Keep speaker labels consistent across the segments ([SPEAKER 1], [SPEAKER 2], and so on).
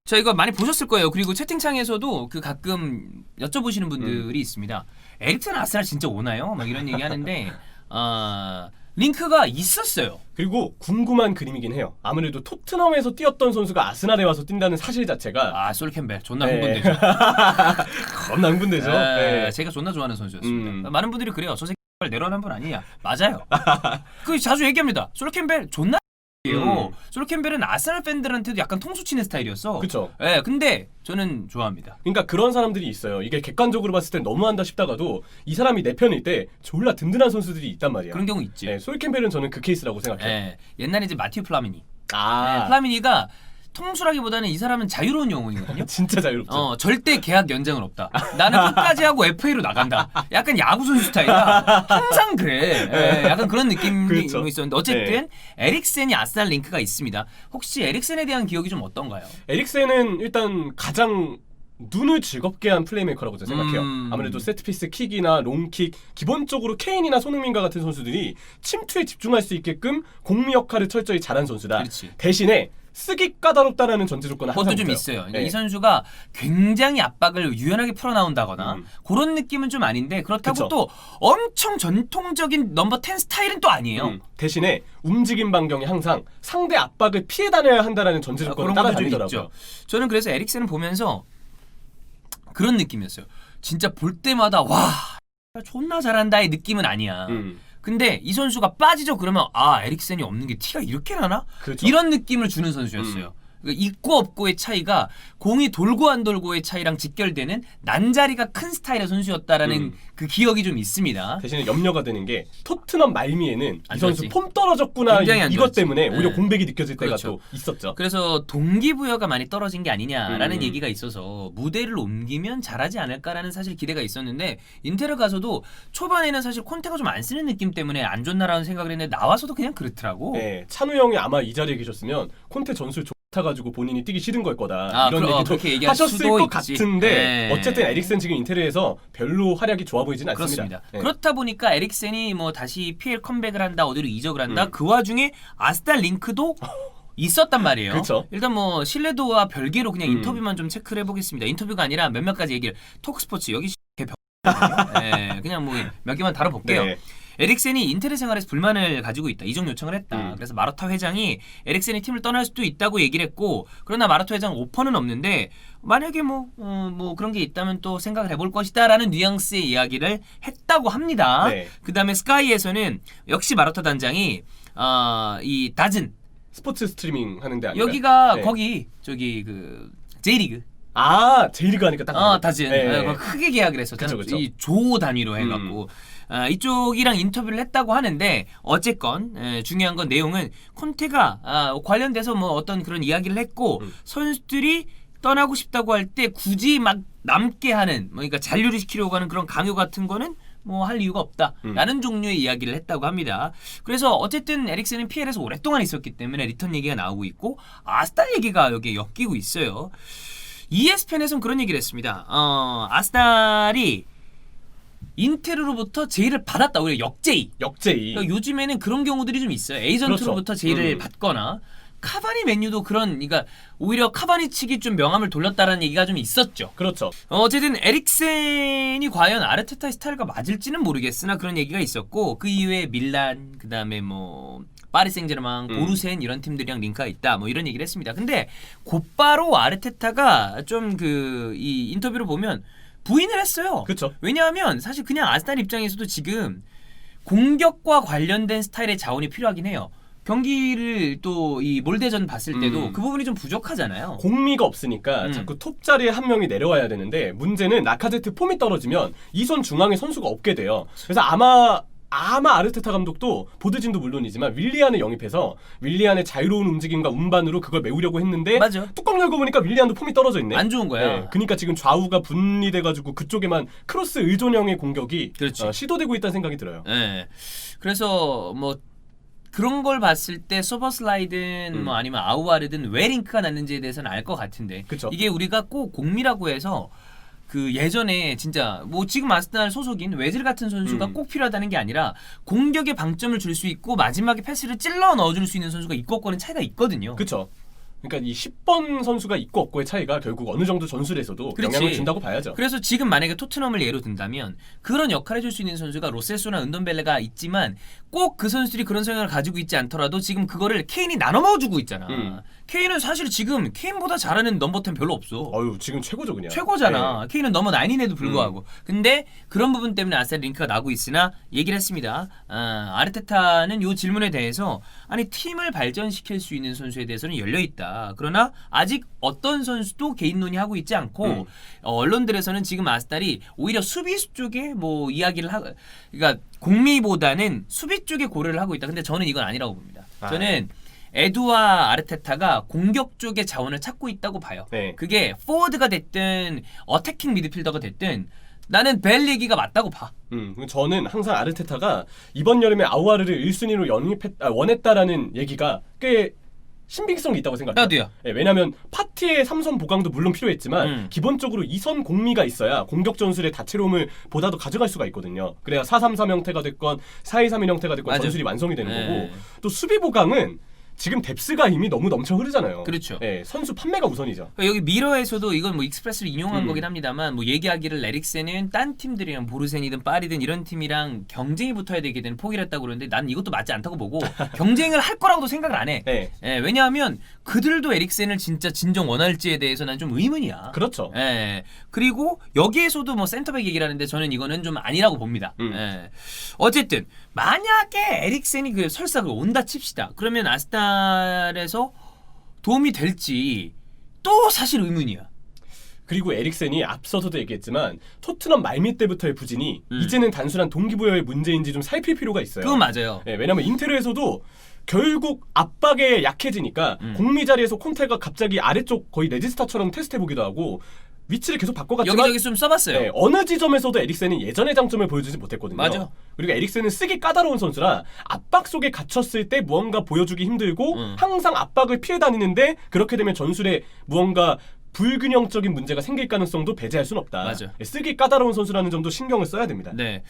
[SPEAKER 1] 자, 이거 많이 보셨을 거예요. 그리고 채팅창에서도 그 가끔 여쭤보시는 분들이 있습니다. 에릭슨 아스날 진짜 오나요? 막 이런 얘기 하는데 링크가 있었어요.
[SPEAKER 2] 그리고 궁금한 그림이긴 해요. 아무래도 토트넘에서 뛰었던 선수가 아스날에 와서 뛴다는 사실 자체가
[SPEAKER 1] 솔 캠벨 존나 흥분되죠.
[SPEAKER 2] 겁나 흥분되죠. 네.
[SPEAKER 1] 제가 존나 좋아하는 선수였습니다. 많은 분들이 그래요. 저 새끼 내려놓은 분 아니냐. 맞아요. 그 자주 얘기합니다. 솔 캠벨 존나 솔 캠벨은 아스날 팬들한테도 약간 통수치는 스타일이었어.
[SPEAKER 2] 그쵸.
[SPEAKER 1] 예, 근데 저는 좋아합니다.
[SPEAKER 2] 그러니까 그런 사람들이 있어요. 이게 객관적으로 봤을 땐 너무한다 싶다가도 이 사람이 내 편일 때 졸라 든든한 선수들이 있단 말이야.
[SPEAKER 1] 그런 경우 있지.
[SPEAKER 2] 네, 솔 캠벨은 저는 그 케이스라고 생각해요.
[SPEAKER 1] 예, 옛날에 이제 마티우 플라미니. 플라미니가 통수라기보다는 이 사람은 자유로운 영혼이거든요.
[SPEAKER 2] 진짜 자유롭죠.
[SPEAKER 1] 절대 계약 연장은 없다. 나는 끝까지 하고 FA로 나간다. 약간 야구 선수 스타일이라 항상 그래. 약간 그런 느낌이
[SPEAKER 2] 그렇죠.
[SPEAKER 1] 있었는데 어쨌든 에릭센이 아스날 링크가 있습니다. 혹시 에릭센에 대한 기억이 좀 어떤가요?
[SPEAKER 2] 에릭센은 일단 가장 눈을 즐겁게 한 플레이메이커라고 저는 생각해요. 아무래도 세트피스 킥이나 롱킥, 기본적으로 케인이나 손흥민과 같은 선수들이 침투에 집중할 수 있게끔 공미 역할을 철저히 잘한 선수다.
[SPEAKER 1] 그렇지.
[SPEAKER 2] 대신에 쓰기 까다롭다라는 전제 조건은 항상
[SPEAKER 1] 그것도 좀 있어요. 그러니까
[SPEAKER 2] 네.
[SPEAKER 1] 이 선수가 굉장히 압박을 유연하게 풀어나온다거나 그런 느낌은 좀 아닌데 그렇다고
[SPEAKER 2] 그쵸.
[SPEAKER 1] 또 엄청 전통적인 넘버 10 스타일은 또 아니에요.
[SPEAKER 2] 대신에 움직임 반경이 항상 상대 압박을 피해 다녀야 한다는 전제 조건을
[SPEAKER 1] 그런 것도 좀
[SPEAKER 2] 따라다니더라고요.
[SPEAKER 1] 있죠. 저는 그래서 에릭센을 보면서 그런 느낌이었어요. 진짜 볼 때마다 와 존나 잘한다의 느낌은 아니야. 근데 이 선수가 빠지죠 그러면 에릭센이 없는 게 티가 이렇게 나나?
[SPEAKER 2] 그렇죠.
[SPEAKER 1] 이런 느낌을 주는 선수였어요. 있고 없고의 차이가 공이 돌고 안 돌고의 차이랑 직결되는 난자리가 큰 스타일의 선수였다라는 그 기억이 좀 있습니다.
[SPEAKER 2] 대신에 염려가 되는 게 토트넘 말미에는 이 선수
[SPEAKER 1] 좋았지.
[SPEAKER 2] 폼 떨어졌구나
[SPEAKER 1] 굉장히 안
[SPEAKER 2] 이것
[SPEAKER 1] 좋았지.
[SPEAKER 2] 때문에 오히려
[SPEAKER 1] 네.
[SPEAKER 2] 공백이 느껴질 때가
[SPEAKER 1] 그렇죠.
[SPEAKER 2] 또 있었죠.
[SPEAKER 1] 그래서 동기부여가 많이 떨어진 게 아니냐라는 얘기가 있어서 무대를 옮기면 잘하지 않을까라는 사실 기대가 있었는데 인테를 가서도 초반에는 사실 콘테가 좀 안 쓰는 느낌 때문에 안 좋나라는 생각을 했는데 나와서도 그냥 그렇더라고.
[SPEAKER 2] 네, 찬우 형이 아마 이 자리에 계셨으면 콘테 전술 좋다가지고 본인이 뛰기 싫은 걸 거다 이런 얘기도
[SPEAKER 1] 그렇게 얘기할
[SPEAKER 2] 하셨을
[SPEAKER 1] 수도
[SPEAKER 2] 것
[SPEAKER 1] 있지.
[SPEAKER 2] 같은데
[SPEAKER 1] 네.
[SPEAKER 2] 어쨌든 에릭센 지금 인테르에서 별로 활약이 좋아 보이진 않습니다.
[SPEAKER 1] 그렇습니다.
[SPEAKER 2] 네.
[SPEAKER 1] 그렇다 보니까 에릭센이 뭐 다시 PL 컴백을 한다 어디로 이적을 한다 그 와중에 아스날 링크도 있었단 말이에요.
[SPEAKER 2] 그쵸.
[SPEAKER 1] 일단 뭐 신뢰도와 별개로 그냥 인터뷰만 좀 체크를 해보겠습니다. 인터뷰가 아니라 몇몇 가지 얘기를 톡스포츠 여기 네, 그냥 뭐 몇 개만 다뤄볼게요.
[SPEAKER 2] 네.
[SPEAKER 1] 에릭센이 인테르 생활에서 불만을 가지고 있다. 이적 요청을 했다. 그래서 마라타 회장이 에릭센이 팀을 떠날 수도 있다고 얘기를 했고 그러나 마라타 회장 오퍼는 없는데 만약에 뭐 그런 게 있다면 또 생각을 해볼 것이다 라는 뉘앙스의 이야기를 했다고 합니다.
[SPEAKER 2] 네.
[SPEAKER 1] 그 다음에 스카이에서는 역시 마라타 단장이 이 다즌
[SPEAKER 2] 스포츠 스트리밍 하는데 아니라
[SPEAKER 1] 여기가 거기 저기 그 J리그
[SPEAKER 2] J리그 하니까 딱
[SPEAKER 1] 다진 크게 계약을 했었잖아요.
[SPEAKER 2] 그쵸.
[SPEAKER 1] 이 조 단위로 해갖고 이쪽이랑 인터뷰를 했다고 하는데 어쨌건 중요한 건 내용은 콘테가 관련돼서 뭐 어떤 그런 이야기를 했고 선수들이 떠나고 싶다고 할 때 굳이 막 남게 하는 그러니까 잔류를 시키려고 하는 그런 강요 같은 거는 뭐 할 이유가 없다라는 종류의 이야기를 했다고 합니다. 그래서 어쨌든 에릭센은 PL에서 오랫동안 있었기 때문에 리턴 얘기가 나오고 있고 아스날 얘기가 여기에 엮이고 있어요. ESPN에서는 그런 얘기를 했습니다. 아스날이 인테르로부터 제의를 받았다. 오히려 역제의. 그러니까 요즘에는 그런 경우들이 좀 있어요. 에이전트로부터
[SPEAKER 2] 그렇죠.
[SPEAKER 1] 제의를 받거나 카바니 맨유도 그러니까 오히려 카바니 측이 좀 명함을 돌렸다라는 얘기가 좀 있었죠.
[SPEAKER 2] 그렇죠.
[SPEAKER 1] 어쨌든 에릭센이 과연 아르테타의 스타일과 맞을지는 모르겠으나 그런 얘기가 있었고 그 이후에 밀란 그다음에 뭐 파리 생제르맹, 보루센 이런 팀들이랑 링크가 있다. 뭐 이런 얘기를 했습니다. 근데 곧바로 아르테타가 좀 이 인터뷰를 보면 부인을 했어요.
[SPEAKER 2] 그렇죠.
[SPEAKER 1] 왜냐하면 사실 그냥 아스날 입장에서도 지금 공격과 관련된 스타일의 자원이 필요하긴 해요. 경기를 또 이 몰대전 봤을 때도 그 부분이 좀 부족하잖아요.
[SPEAKER 2] 공미가 없으니까 자꾸 톱 자리에 한 명이 내려와야 되는데 문제는 라카제트 폼이 떨어지면 이선 중앙에 선수가 없게 돼요. 그래서 아마 아르테타 감독도 보드진도 물론이지만 윌리안을 영입해서 윌리안의 자유로운 움직임과 운반으로 그걸 메우려고 했는데
[SPEAKER 1] 맞아.
[SPEAKER 2] 뚜껑 열고 보니까 윌리안도 폼이 떨어져 있네.
[SPEAKER 1] 안 좋은 거야.
[SPEAKER 2] 네, 그러니까 지금 좌우가 분리돼가지고 그쪽에만 크로스 의존형의 공격이 시도되고 있다는 생각이 들어요.
[SPEAKER 1] 네. 그래서 뭐 그런 걸 봤을 때 소버슬라이든 뭐 아니면 아우아르든 왜 링크가 났는지에 대해서는 알 것 같은데
[SPEAKER 2] 그쵸.
[SPEAKER 1] 이게 우리가 꼭 공미라고 해서 그 예전에 진짜 뭐 지금 아스날 소속인 웨즐 같은 선수가 꼭 필요하다는 게 아니라 공격에 방점을 줄 수 있고 마지막에 패스를 찔러 넣어줄 수 있는 선수가 있고 없고는 차이가 있거든요.
[SPEAKER 2] 그렇죠. 그러니까 이 10번 선수가 있고 없고의 차이가 결국 어느 정도 전술에서도
[SPEAKER 1] 그렇지.
[SPEAKER 2] 영향을 준다고 봐야죠.
[SPEAKER 1] 그래서 지금 만약에 토트넘을 예로 든다면 그런 역할을 해줄 수 있는 선수가 로셀소나 은돈벨레가 있지만 꼭 그 선수들이 그런 성향을 가지고 있지 않더라도 지금 그거를 케인이 나눠 먹어주고 있잖아. 케인은 사실 지금 케인보다 잘하는 넘버 10 별로 없어.
[SPEAKER 2] 어유 지금 최고죠 그냥.
[SPEAKER 1] 최고잖아.
[SPEAKER 2] 네.
[SPEAKER 1] 케인은 넘버 9인에도 불구하고. 근데 그런 부분 때문에 아스날 링크가 나고 있으나 얘기를 했습니다. 아르테타는 이 질문에 대해서 아니 팀을 발전시킬 수 있는 선수에 대해서는 열려 있다. 그러나 아직 어떤 선수도 개인 논의하고 있지 않고 언론들에서는 지금 아스날이 오히려 수비수 쪽에 뭐 이야기를 그러니까 공미보다는 수비 쪽에 고려를 하고 있다. 근데 저는 이건 아니라고 봅니다. 저는 에두와 아르테타가 공격 쪽의 자원을 찾고 있다고 봐요.
[SPEAKER 2] 네.
[SPEAKER 1] 그게 포워드가 됐든 어태킹 미드필더가 됐든 나는 벨 얘기가 맞다고 봐.
[SPEAKER 2] 저는 항상 아르테타가 이번 여름에 아우아르를 1순위로 원했다라는 얘기가 꽤 신빙성이 있다고 생각해요.
[SPEAKER 1] 나도요.
[SPEAKER 2] 네, 왜냐하면 파티의 3선 보강도 물론 필요했지만 기본적으로 2선 공미가 있어야 공격 전술의 다채로움을 보다도 가져갈 수가 있거든요. 그래야 4-3-3 형태가 됐건 4-2-3-1 형태가 됐건
[SPEAKER 1] 맞아.
[SPEAKER 2] 전술이 완성이 되는
[SPEAKER 1] 네.
[SPEAKER 2] 거고 또 수비 보강은 지금 뎁스가 이미 너무 넘쳐 흐르잖아요.
[SPEAKER 1] 그렇죠.
[SPEAKER 2] 네, 선수 판매가 우선이죠.
[SPEAKER 1] 여기 미러에서도 이건 뭐 익스프레스를 인용한 거긴 합니다만 뭐 얘기하기를 에릭센은 딴 팀들이랑 보르센이든 파리든 이런 팀이랑 경쟁이 붙어야 되게 되는 포기를 했다고 그러는데 난 이것도 맞지 않다고 보고 경쟁을 할 거라고도 생각을 안 해.
[SPEAKER 2] 네.
[SPEAKER 1] 예, 왜냐하면 그들도 에릭센을 진짜 진정 원할지에 대해서 난 좀 의문이야.
[SPEAKER 2] 그렇죠.
[SPEAKER 1] 예. 그리고 여기에서도 뭐 센터백 얘기를 하는데 저는 이거는 좀 아니라고 봅니다. 예. 어쨌든 만약에 에릭센이 그 설사 온다 칩시다. 그러면 아스날에서 도움이 될지 또 사실 의문이야.
[SPEAKER 2] 그리고 에릭센이 앞서서도 얘기했지만 토트넘 말미 때부터의 부진이 이제는 단순한 동기부여의 문제인지 좀 살필 필요가 있어요.
[SPEAKER 1] 그건 맞아요.
[SPEAKER 2] 네, 왜냐면 인테르에서도 결국 압박에 약해지니까 공미 자리에서 콘테가 갑자기 아래쪽 거의 레지스타처럼 테스트해보기도 하고 위치를 계속 바꿔갔지만
[SPEAKER 1] 여기저기 좀 써봤어요.
[SPEAKER 2] 네, 어느 지점에서도 에릭센이 예전의 장점을 보여주지 못했거든요.
[SPEAKER 1] 맞아.
[SPEAKER 2] 그리고 에릭센은 쓰기 까다로운 선수라 압박 속에 gat혔을 때 무언가 보여주기 힘들고 항상 압박을 피해 다니는데 그렇게 되면 전술에 무언가 불균형적인 문제가 생길 가능성도 배제할 수는 없다.
[SPEAKER 1] 맞아.
[SPEAKER 2] 쓰기 까다로운 선수라는 점도 신경을 써야 됩니다.
[SPEAKER 1] 네.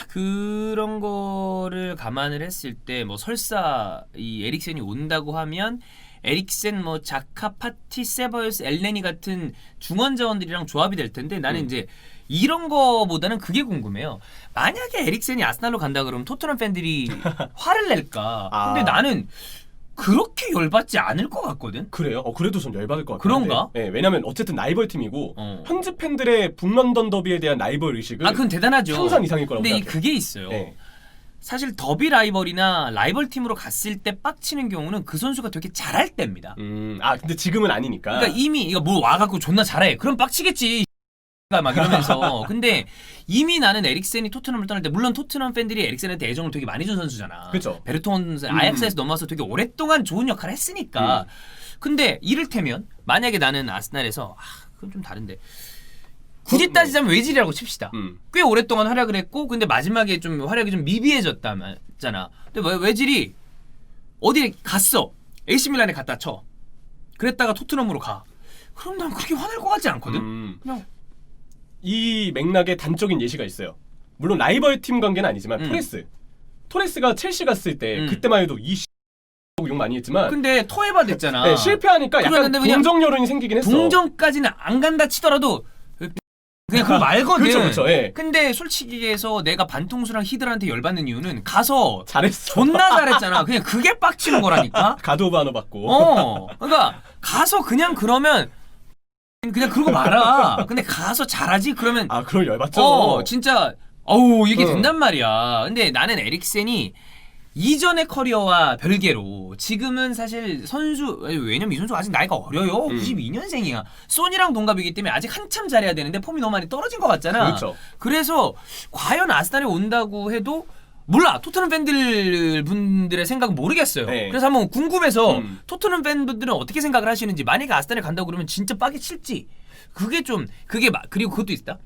[SPEAKER 1] 그런 거를 감안을 했을 때 뭐 설사 이 에릭센이 온다고 하면 에릭센 뭐 자카 파티 세버요스 엘레니 같은 중원 자원들이랑 조합이 될 텐데 나는 이제 이런 거보다는 그게 궁금해요. 만약에 에릭센이 아스날로 간다 그러면 토트넘 팬들이 화를 낼까? 근데 나는 그렇게 열받지 않을 것 같거든.
[SPEAKER 2] 그래요? 그래도 전 열받을 것 같아요.
[SPEAKER 1] 그런가?
[SPEAKER 2] 네, 왜냐면 어쨌든 라이벌 팀이고 현지 팬들의 북런던 더비에 대한 라이벌 의식은
[SPEAKER 1] 그건 대단하죠.
[SPEAKER 2] 상상 이상일 거라고
[SPEAKER 1] 근데
[SPEAKER 2] 생각해요.
[SPEAKER 1] 그게 있어요.
[SPEAKER 2] 네.
[SPEAKER 1] 사실 더비 라이벌이나 라이벌 팀으로 갔을 때 빡치는 경우는 그 선수가 되게 잘할 때입니다.
[SPEAKER 2] 근데 지금은 아니니까.
[SPEAKER 1] 그러니까 이미 이거 뭐 와갖고 존나 잘해. 그럼 빡치겠지. 막 이러면서. 근데 이미 나는 에릭센이 토트넘을 떠날 때 물론 토트넘 팬들이 에릭센한테 애정을 되게 많이 준 선수잖아.
[SPEAKER 2] 그렇죠.
[SPEAKER 1] 베르톤 아약스에서 넘어와서 되게 오랫동안 좋은 역할을 했으니까. 근데 이를테면 만약에 나는 아스날에서 그건 좀 다른데. 굳이 따지자면 외질이라고 칩시다. 꽤 오랫동안 활약을 했고 근데 마지막에 좀 활약이 좀 미비해졌다잖아. 근데 외질이 어디 갔어. AC 밀란에 갔다 쳐. 그랬다가 토트넘으로 가. 그럼 난 그렇게 화날 것 같지 않거든. 그냥
[SPEAKER 2] 이 맥락에 단적인 예시가 있어요. 물론 라이벌 팀 관계는 아니지만 토레스가 첼시 갔을 때 그때만 해도 욕 많이 했지만
[SPEAKER 1] 근데 토해바 됐잖아.
[SPEAKER 2] 네, 실패하니까 약간 동정 여론이 생기긴 했어.
[SPEAKER 1] 동정까지는 안 간다 치더라도 그냥 그거 말거든.
[SPEAKER 2] 그렇죠. 예.
[SPEAKER 1] 근데 솔직히 해서 내가 반통수랑 히드라한테 열받는 이유는 가서
[SPEAKER 2] 잘했어.
[SPEAKER 1] 존나 잘했잖아. 그냥 그게 빡치는 거라니까.
[SPEAKER 2] 가드 오브 하너 받고.
[SPEAKER 1] 그러니까 가서 그냥 그러면 그냥 그러고 말아. 근데 가서 잘하지 그러면
[SPEAKER 2] 그럼 열받죠.
[SPEAKER 1] 진짜 이게 된단 말이야. 근데 나는 에릭센이 이전의 커리어와 별개로 지금은 사실 선수 왜냐면 이 선수 아직 나이가 어려요. 92년생이야. 소니랑 동갑이기 때문에 아직 한참 잘해야 되는데 폼이 너무 많이 떨어진 것 같잖아.
[SPEAKER 2] 그렇죠.
[SPEAKER 1] 그래서 과연 아스날에 온다고 해도 몰라. 토트넘 팬들 분들의 생각은 모르겠어요.
[SPEAKER 2] 네.
[SPEAKER 1] 그래서 한번 궁금해서 토트넘 팬분들은 어떻게 생각을 하시는지 만약에 아스날에 간다고 그러면 진짜 빡이 칠지 그리고 그것도 있다.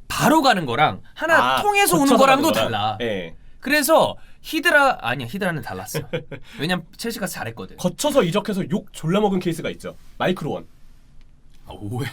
[SPEAKER 1] 바로 가는 거랑 하나 통해서 오는 거랑도 달라.
[SPEAKER 2] 네.
[SPEAKER 1] 그래서 히드라는 달랐어. 왜냐면 첼시가 잘했거든.
[SPEAKER 2] 거쳐서 이적해서 욕 졸라 먹은 케이스가 있죠. 마이클 오원.
[SPEAKER 1] 오해.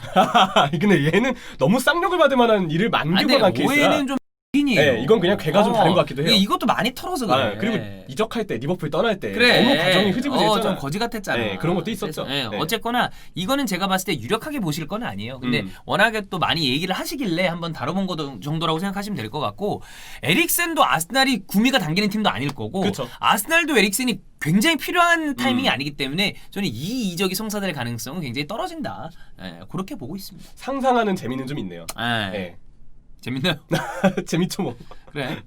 [SPEAKER 2] 근데 얘는 너무 쌍욕을 받을 만한 일을 만들고 간 케이스라.
[SPEAKER 1] 오해는 좀 이에요.
[SPEAKER 2] 네, 이건 그냥 괴가 좀 다른 것 같기도 해요.
[SPEAKER 1] 이것도 많이 털어서 그래.
[SPEAKER 2] 아, 그리고 이적할 때 리버풀 떠날 때
[SPEAKER 1] 그래.
[SPEAKER 2] 너무 과정이 흐지부지했잖아.
[SPEAKER 1] 좀 거지 같았잖아.
[SPEAKER 2] 네, 그런 것도 있었죠.
[SPEAKER 1] 그래서,
[SPEAKER 2] 네.
[SPEAKER 1] 어쨌거나 이거는 제가 봤을 때 유력하게 보실 건 아니에요. 근데 워낙에 또 많이 얘기를 하시길래 한번 다뤄본 거 정도라고 생각하시면 될 것 같고 에릭센도 아스날이 구미가 당기는 팀도 아닐 거고
[SPEAKER 2] 그쵸.
[SPEAKER 1] 아스날도 에릭센이 굉장히 필요한 타이밍이 아니기 때문에 저는 이 이적이 성사될 가능성은 굉장히 떨어진다. 그렇게 보고 있습니다.
[SPEAKER 2] 상상하는 재미는 좀 있네요. 네.
[SPEAKER 1] 재밌나요?
[SPEAKER 2] 재밌죠 뭐.
[SPEAKER 1] 그래.